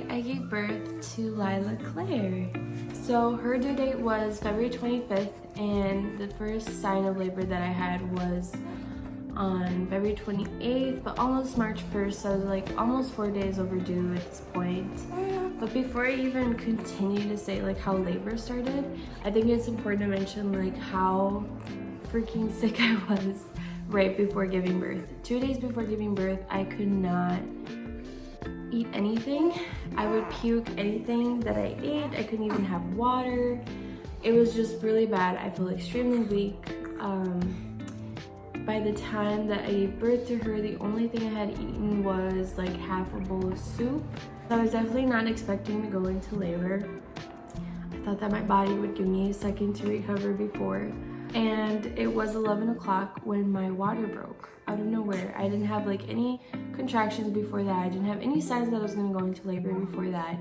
night, I gave birth to Lila Claire. So her due date was February 25th, and the first sign of labor that I had was on February 28th, but almost March 1st, so I was like almost 4 days overdue at this point. But before I even continue to say like how labor started, I think it's important to mention like how freaking sick I was right before giving birth. 2 days before giving birth, I could not eat anything. I would puke anything that I ate. I couldn't even have water. It was just really bad. I felt extremely weak. By the time that I gave birth to her, the only thing I had eaten was like half a bowl of soup. I was definitely not expecting to go into labor. I thought that my body would give me a second to recover before. And it was 11 o'clock when my water broke out of nowhere. I didn't have like any contractions before that. I didn't have any signs that I was gonna go into labor before that.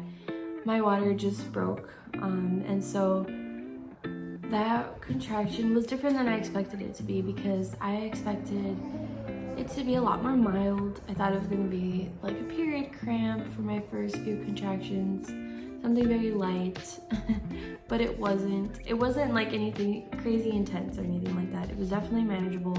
My water just broke. And so that contraction was different than I expected it to be, because I expected it to be a lot more mild. I thought it was gonna be like a period cramp for my first few contractions, something very light, but it wasn't. It wasn't like anything crazy intense or anything like that. It was definitely manageable,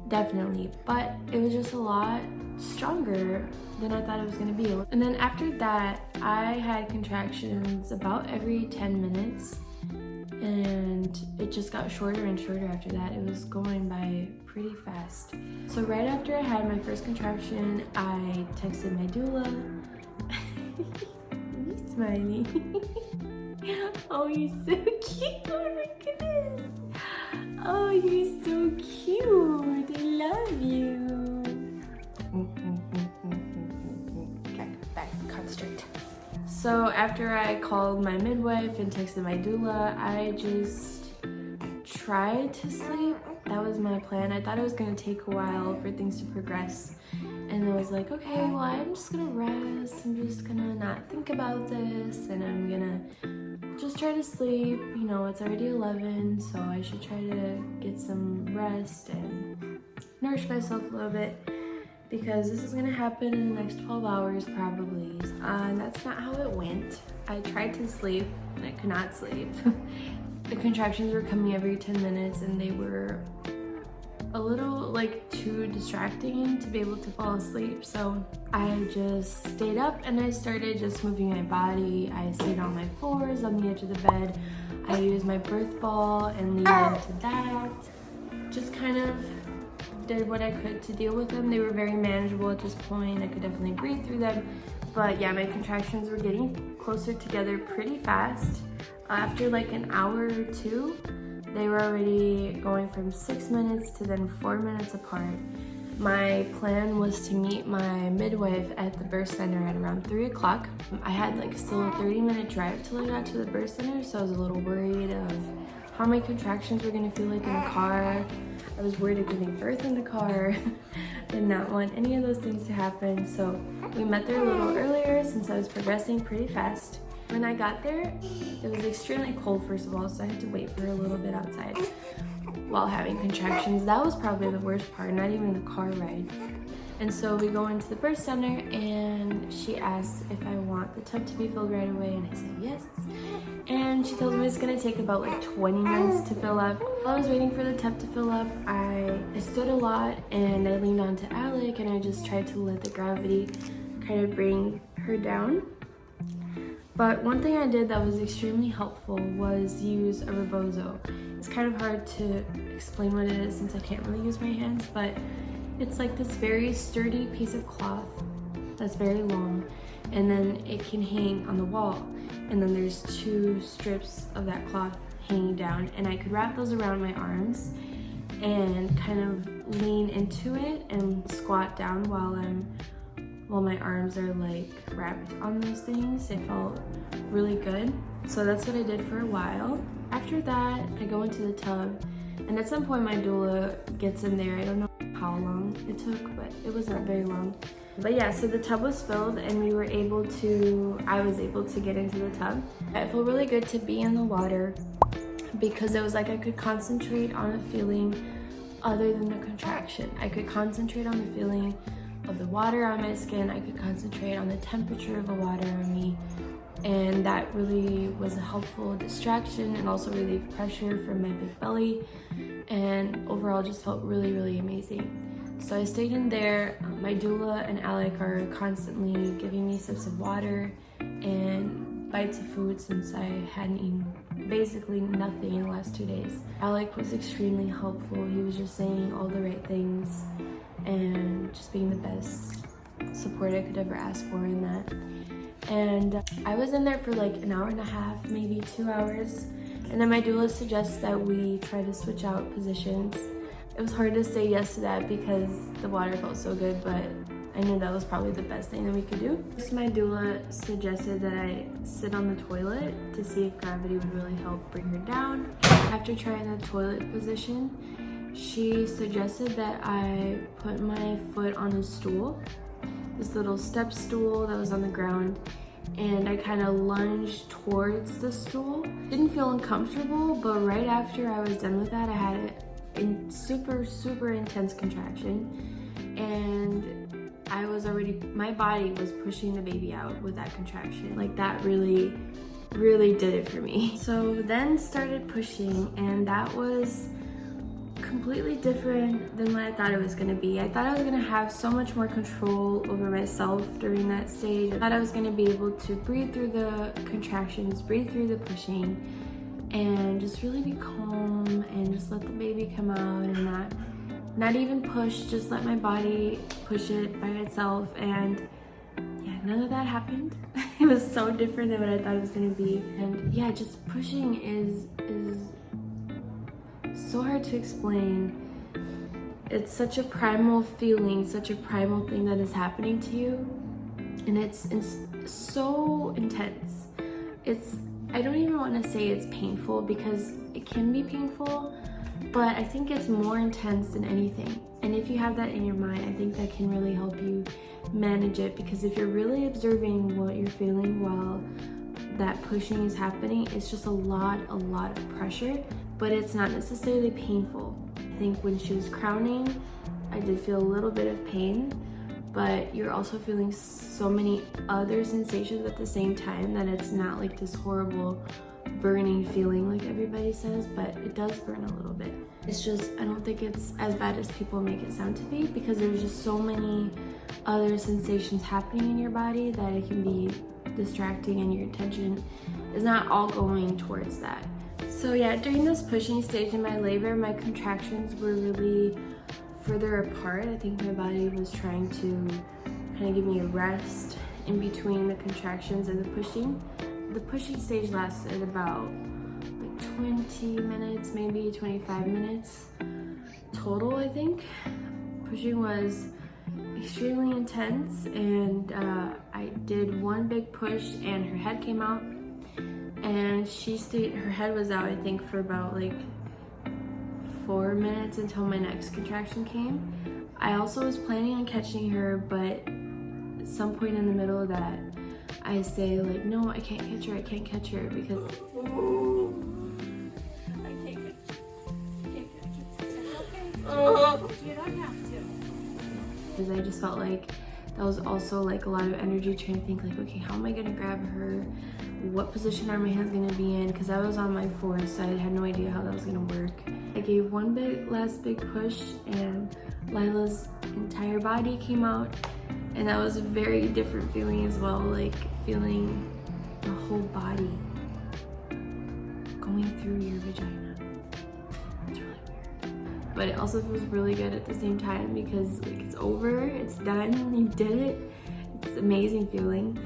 definitely, but it was just a lot stronger than I thought it was gonna be. And then after that, I had contractions about every 10 minutes. And it just got shorter and shorter after that. It was going by pretty fast. So right after I had my first contraction, I texted my doula. You smiley. Oh, you're so cute. Oh my goodness. Oh, you're so cute. I love you. Okay, back, cut straight. So after I called my midwife and texted my doula, I just tried to sleep. That was my plan. I thought it was gonna take a while for things to progress. And I was like, okay, well, I'm just gonna rest. I'm just gonna not think about this, and I'm gonna just try to sleep. You know, it's already 11, so I should try to get some rest and nourish myself a little bit, because this is gonna happen in the next 12 hours probably. And that's not how it went. I tried to sleep and I could not sleep. The contractions were coming every 10 minutes and they were a little like too distracting to be able to fall asleep. So I just stayed up and I started just moving my body. I stayed on my fours on the edge of the bed. I used my birth ball and leaned into that. Just kind of did what I could to deal with them. They were very manageable at this point. I could definitely breathe through them. But yeah, my contractions were getting closer together pretty fast. After like an hour or two, they were already going from 6 minutes to then 4 minutes apart. My plan was to meet my midwife at the birth center at around 3 o'clock. I had like still a 30-minute drive till I got to the birth center, so I was a little worried of how my contractions were gonna feel like in the car. I was worried of giving birth in the car. Did not want any of those things to happen. So we met there a little earlier since I was progressing pretty fast. When I got there, it was extremely cold, first of all, so I had to wait for a little bit outside while having contractions. That was probably the worst part, not even the car ride. And so we go into the birth center and she asks if I want the tub to be filled right away, and I say yes. And she tells me it's gonna take about like 20 minutes to fill up. While I was waiting for the tub to fill up, I stood a lot and I leaned onto Alec and I just tried to let the gravity kind of bring her down. But one thing I did that was extremely helpful was use a rebozo. It's kind of hard to explain what it is since I can't really use my hands, but it's like this very sturdy piece of cloth that's very long, and then it can hang on the wall. And then there's 2 strips of that cloth hanging down, and I could wrap those around my arms and kind of lean into it and squat down while my arms are like wrapped on those things. It felt really good. So that's what I did for a while. After that, I go into the tub, and at some point my doula gets in there. I don't know how long it took, but it wasn't very long. But yeah, so the tub was filled and I was able to get into the tub. It felt really good to be in the water because it was like I could concentrate on a feeling other than the contraction. I could concentrate on the feeling of the water on my skin. I could concentrate on the temperature of the water on me, and that really was a helpful distraction and also relieved pressure from my big belly, and overall just felt really, really amazing. So I stayed in there. My doula and Alec are constantly giving me sips of water and bites of food since I hadn't eaten basically nothing in the last 2 days. Alec was extremely helpful. He was just saying all the right things and just being the best support I could ever ask for in that. And I was in there for like an hour and a half, maybe 2 hours. And then my doula suggests that we try to switch out positions. It was hard to say yes to that because the water felt so good, but I knew that was probably the best thing that we could do. So my doula suggested that I sit on the toilet to see if gravity would really help bring her down. After trying the toilet position, she suggested that I put my foot on a stool, this little step stool that was on the ground, and I kind of lunged towards the stool. Didn't feel uncomfortable, but right after I was done with that, I had a super intense contraction, and I was already, my body was pushing the baby out with that contraction. Like that really did it for me. So then started pushing, and that was completely different than what I thought it was gonna be. I thought I was gonna have so much more control over myself during that stage. I thought I was gonna be able to breathe through the contractions, breathe through the pushing, and just really be calm and just let the baby come out and not even push, just let my body push it by itself. And yeah, none of that happened. It was so different than what I thought it was gonna be. And yeah, just pushing is so hard to explain. It's such a primal feeling, such a primal thing that is happening to you, and it's so intense. I don't even want to say it's painful because it can be painful, but I think it's more intense than anything. And if you have that in your mind, I think that can really help you manage it, because if you're really observing what you're feeling while that pushing is happening, it's just a lot of pressure, but it's not necessarily painful. I think when she was crowning, I did feel a little bit of pain, but you're also feeling so many other sensations at the same time that it's not like this horrible burning feeling like everybody says, but it does burn a little bit. It's just, I don't think it's as bad as people make it sound to be, because there's just so many other sensations happening in your body that it can be distracting, and your attention is not all going towards that. So yeah, during this pushing stage in my labor, my contractions were really further apart. I think my body was trying to kind of give me a rest in between the contractions and the pushing. The pushing stage lasted about like 20 minutes, maybe 25 minutes total, I think. Pushing was extremely intense, and I did one big push and her head came out, and her head was out, I think, for about like 4 minutes until my next contraction came. I also was planning on catching her, but at some point in the middle of that, I say like, no, I can't catch her, because I can't catch her. It's okay. You don't have to. Because I just felt like that was also like a lot of energy trying to think like, okay, how am I gonna grab her? What position are my hands gonna be in? Because I was on my fourth, so I had no idea how that was gonna work. I gave one last big push, and Lila's entire body came out, and that was a very different feeling as well, like feeling the whole body going through your vagina. It's really weird. But it also feels really good at the same time, because like it's over, it's done, you did it. It's an amazing feeling.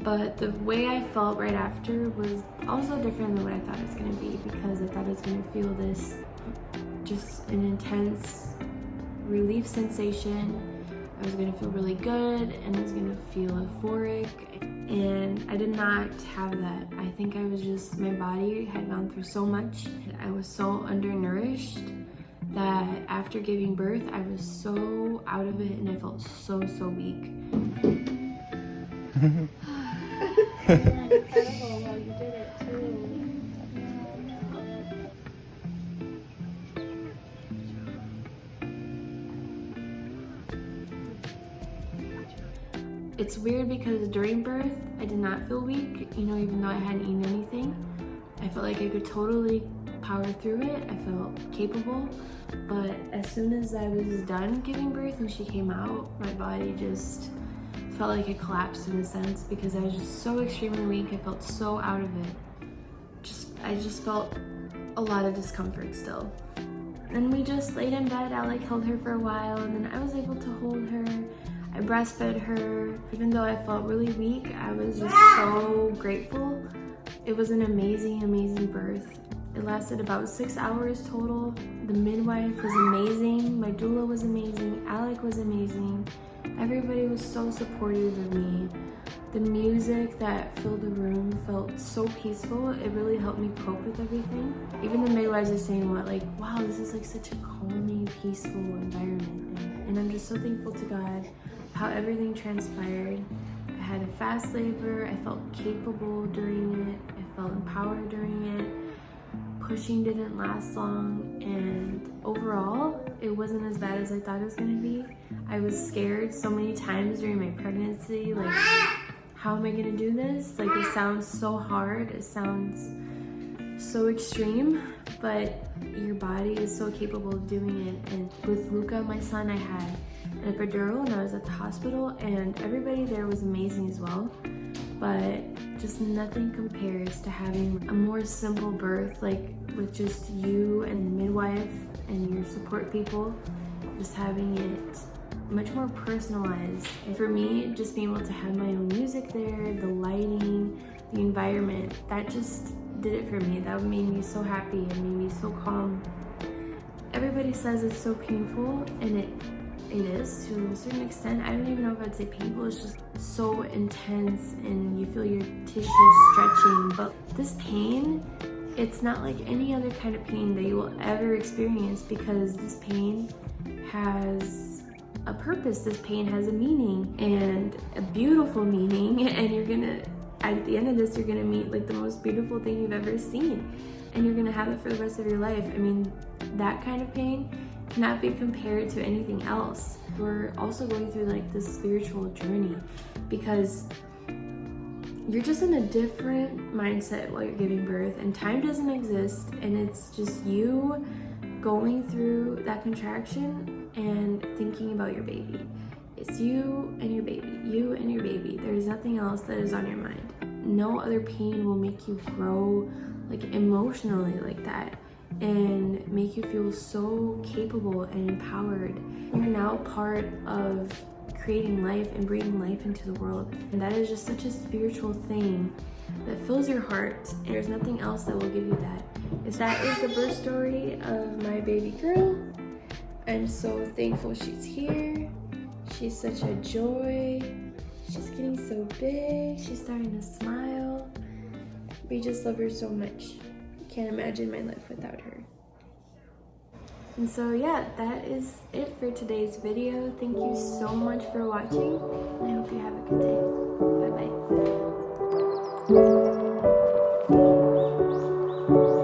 But the way I felt right after was also different than what I thought it was going to be, because I thought it was going to feel this, just an intense relief sensation. I was going to feel really good, and I was going to feel euphoric, and I did not have that. I think I was just, my body had gone through so much. I was so undernourished that after giving birth, I was so out of it, and I felt so weak. Incredible. Well, you did It's weird because during birth, I did not feel weak, you know, even though I hadn't eaten anything. I felt like I could totally power through it. I felt capable. But as soon as I was done giving birth and she came out, my body just felt like it collapsed in a sense because I was just so extremely weak. I felt so out of it. I just felt a lot of discomfort still. And we just laid in bed. Alec held her for a while, and then I was able to hold her. I breastfed her. Even though I felt really weak, I was just so grateful. It was an amazing, amazing birth. It lasted about 6 hours total. The midwife was amazing. My doula was amazing. Alec was amazing. Everybody was so supportive of me. The music that filled the room felt so peaceful. It really helped me cope with everything. Even the midwives are saying wow, this is like such a calming, peaceful environment. And I'm just so thankful to God how everything transpired. I had a fast labor. I felt capable during it. I felt empowered during it. Pushing didn't last long, and overall, it wasn't as bad as I thought it was gonna be. I was scared so many times during my pregnancy, like, how am I gonna do this? Like, it sounds so hard, it sounds so extreme, but your body is so capable of doing it. And with Luca, my son, I had an epidural and I was at the hospital, and everybody there was amazing as well. But just nothing compares to having a more simple birth, like with just you and the midwife and your support people, just having it much more personalized. And for me, just being able to have my own music there, the lighting, the environment, that just did it for me. That made me so happy and made me so calm. Everybody says it's so painful, and it is to a certain extent. I don't even know if I'd say painful. It's just so intense and you feel your tissues stretching. But this pain, it's not like any other kind of pain that you will ever experience, because this pain has a purpose. This pain has a meaning, and a beautiful meaning, and you're gonna, at the end of this, you're gonna meet like the most beautiful thing you've ever seen, and you're gonna have it for the rest of your life. I mean, that kind of pain cannot be compared to anything else. We're also going through like this spiritual journey, because you're just in a different mindset while you're giving birth, and time doesn't exist, and it's just you going through that contraction and thinking about your baby. It's you and your baby, you and your baby. There's nothing else that is on your mind. No other pain will make you grow like emotionally like that and make you feel so capable and empowered. You're now part of creating life and bringing life into the world. And that is just such a spiritual thing that fills your heart. And there's nothing else that will give you that. That is the birth story of my baby girl. I'm so thankful she's here. She's such a joy. She's getting so big. She's starting to smile. We just love her so much. Can't imagine my life without her. And so yeah, that is it for today's video. Thank you so much for watching, and I hope you have a good day. Bye bye.